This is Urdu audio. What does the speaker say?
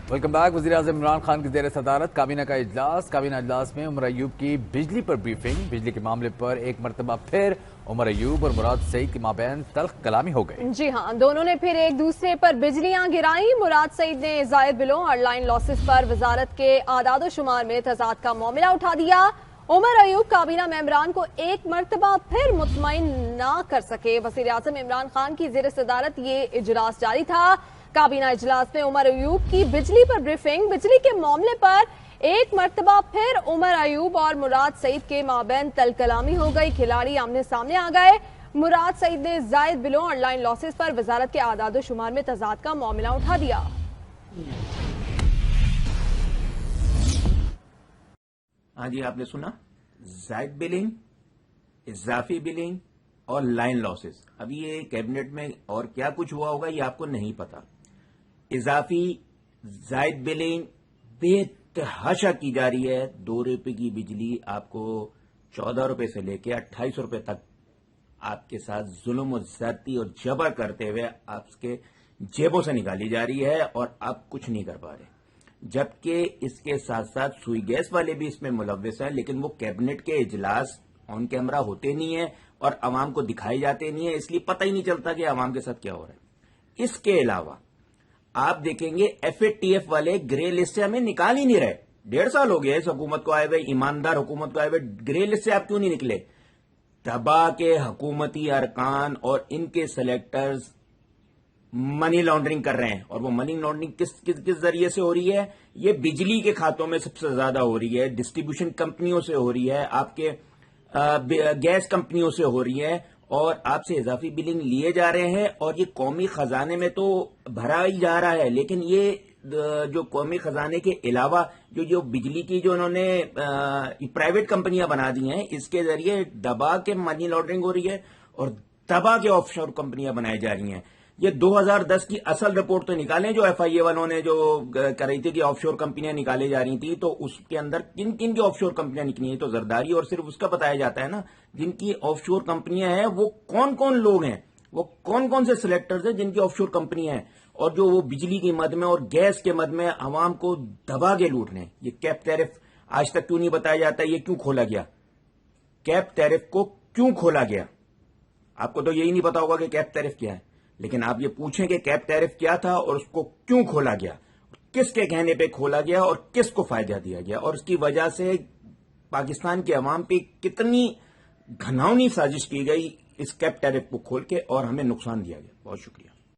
Welcome back. وزیراعظم عمران خان کی زیر صدارت کابینہ کا اجلاس۔ کابینہ اجلاس میں عمر ایوب کی بجلی پر بریفنگ۔ بجلی کے معاملے پر ایک مرتبہ پھر عمر ایوب اور مراد سعید کے مابین تلخ کلامی ہو گئی۔ جی ہاں، دونوں نے پھر ایک دوسرے پر بجلیاں گرائیں۔ مراد سعید نے زائد بلوں اور لائن لاسز پر وزارت کے اعداد و شمار میں تضاد کا معاملہ اٹھا دیا۔ عمر ایوب کابینہ ممبران کو ایک مرتبہ پھر مطمئن نہ کر سکے۔ وزیراعظم عمران خان کی زیر صدارت یہ اجلاس جاری تھا۔ کابینہ اجلاس میں عمر ایوب کی بجلی پر بریفنگ۔ بجلی کے معاملے پر ایک مرتبہ پھر عمر ایوب اور مراد سعید کے مابین تل کلامی ہو گئی۔ کھلاڑی آمنے سامنے آ گئے۔ مراد سعید نے زائد بلوں اور لائن لاسز پر وزارت کے اعداد و شمار میں تضاد کا معاملہ اٹھا دیا۔ ہاں جی، آپ نے سنا، زائد بلنگ، اضافی بلنگ اور لائن لاسز۔ ابھی یہ کیبنٹ میں اور کیا کچھ ہوا ہوگا یہ آپ کو نہیں پتا۔ اضافی زائد بلنگ بے تحاشا کی جا رہی ہے۔ 2 روپے کی بجلی آپ کو 14 روپے سے لے کے 28 روپے تک آپ کے ساتھ ظلم و زیادتی اور جبر کرتے ہوئے آپ کے جیبوں سے نکالی جا رہی ہے اور آپ کچھ نہیں کر پا رہے۔ جبکہ اس کے ساتھ ساتھ سوئی گیس والے بھی اس میں ملوث ہیں، لیکن وہ کیبنٹ کے اجلاس آن کیمرہ ہوتے نہیں ہیں اور عوام کو دکھائے جاتے نہیں ہیں، اس لیے پتہ ہی نہیں چلتا کہ عوام کے ساتھ کیا ہو رہا ہے۔ اس کے علاوہ آپ دیکھیں گے ایف اے ٹی ایف والے گرے لسٹ سے ہمیں نکال ہی نہیں رہے۔ 1.5 سال ہو گیا اس حکومت کو آئے ہوئے، ایماندار حکومت کو آئے ہوئے، گرے لسٹ سے آپ کیوں نہیں نکلے؟ تباہ کے حکومتی ارکان اور ان کے سلیکٹرز منی لانڈرنگ کر رہے ہیں، اور وہ منی لانڈرنگ کس ذریعے سے ہو رہی ہے؟ یہ بجلی کے کھاتوں میں سب سے زیادہ ہو رہی ہے، ڈسٹریبیوشن کمپنیوں سے ہو رہی ہے، آپ کے گیس کمپنیوں سے ہو رہی ہے، اور آپ سے اضافی بلنگ لیے جا رہے ہیں، اور یہ قومی خزانے میں تو بھرا ہی جا رہا ہے، لیکن یہ جو قومی خزانے کے علاوہ جو بجلی کی جو انہوں نے پرائیویٹ کمپنیاں بنا دی ہیں، اس کے ذریعے دبا کے منی لانڈرنگ ہو رہی ہے اور دبا کے آف شور کمپنیاں بنائی جا رہی ہیں۔ یہ 2010 کی اصل رپورٹ تو نکالیں جو ایف آئی اے والوں نے جو کر رہی تھی کہ آف شور کمپنیاں نکالے جا رہی تھیں، تو اس کے اندر کن کن کی آف شور کمپنیاں نکلی ہیں؟ تو زرداری اور صرف اس کا بتایا جاتا ہے نا، جن کی آف شور کمپنیاں ہیں وہ کون کون لوگ ہیں، وہ کون کون سے سلیکٹرز ہیں جن کی آف شور کمپنیاں ہیں، اور جو وہ بجلی کی مد میں اور گیس کے مد میں عوام کو دبا کے لوٹ رہے ہیں۔ یہ کیپ ٹیرف آج تک کیوں نہیں بتایا جاتا؟ یہ کیوں کھولا گیا؟ کیپ ٹیرف کو کیوں کھولا گیا؟ آپ کو تو یہی نہیں پتا ہوگا کہ کیپ ٹیرف کیا ہے، لیکن آپ یہ پوچھیں کہ کیپ ٹیرف کیا تھا اور اس کو کیوں کھولا گیا، کس کے کہنے پہ کھولا گیا اور کس کو فائدہ دیا گیا، اور اس کی وجہ سے پاکستان کے عوام پہ کتنی گھناؤنی سازش کی گئی اس کیپ ٹیرف کو کھول کے، اور ہمیں نقصان دیا گیا۔ بہت شکریہ۔